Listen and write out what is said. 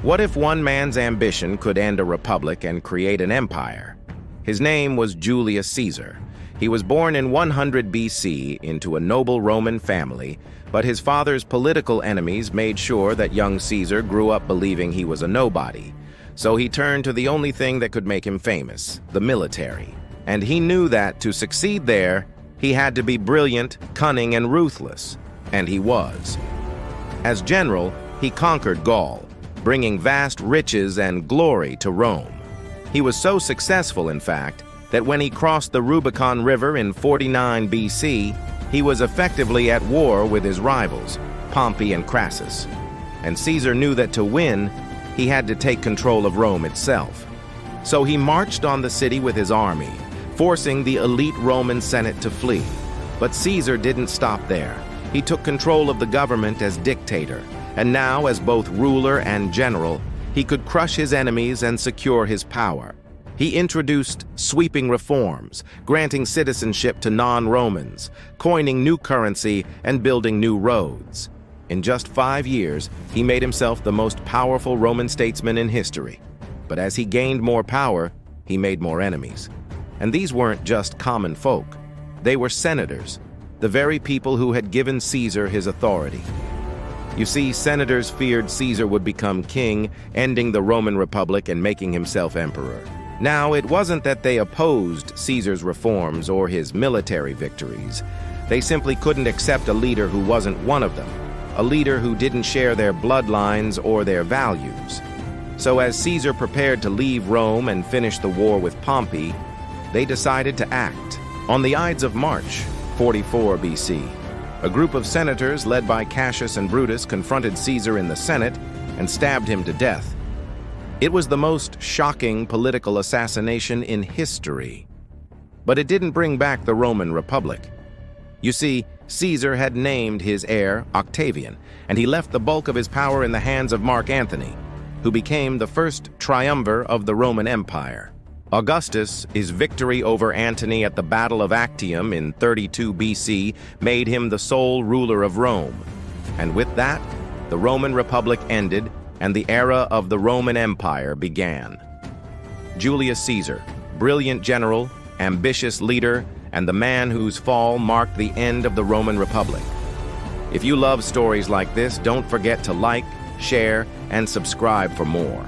What if one man's ambition could end a republic and create an empire? His name was Julius Caesar. He was born in 100 BC into a noble Roman family, but his father's political enemies made sure that young Caesar grew up believing he was a nobody. So he turned to the only thing that could make him famous, the military. And he knew that to succeed there, he had to be brilliant, cunning, and ruthless. And he was. As general, he conquered Gaul, bringing vast riches and glory to Rome. He was so successful, in fact, that when he crossed the Rubicon River in 49 BC, he was effectively at war with his rivals, Pompey and Crassus. And Caesar knew that to win, he had to take control of Rome itself. So he marched on the city with his army, forcing the elite Roman Senate to flee. But Caesar didn't stop there. He took control of the government as dictator, and now, as both ruler and general, he could crush his enemies and secure his power. He introduced sweeping reforms, granting citizenship to non-Romans, coining new currency, and building new roads. In just 5 years, he made himself the most powerful Roman statesman in history. But as he gained more power, he made more enemies. And these weren't just common folk. They were senators, the very people who had given Caesar his authority. You see, senators feared Caesar would become king, ending the Roman Republic and making himself emperor. Now, it wasn't that they opposed Caesar's reforms or his military victories. They simply couldn't accept a leader who wasn't one of them, a leader who didn't share their bloodlines or their values. So as Caesar prepared to leave Rome and finish the war with Pompey, they decided to act. On the Ides of March, 44 BC, a group of senators led by Cassius and Brutus confronted Caesar in the Senate and stabbed him to death. It was the most shocking political assassination in history. But it didn't bring back the Roman Republic. You see, Caesar had named his heir Octavian, and he left the bulk of his power in the hands of Mark Antony, who became the first triumvir of the Roman Empire. Augustus' victory over Antony at the Battle of Actium in 32 BC made him the sole ruler of Rome. And with that, the Roman Republic ended and the era of the Roman Empire began. Julius Caesar, brilliant general, ambitious leader, and the man whose fall marked the end of the Roman Republic. If you love stories like this, don't forget to like, share, and subscribe for more.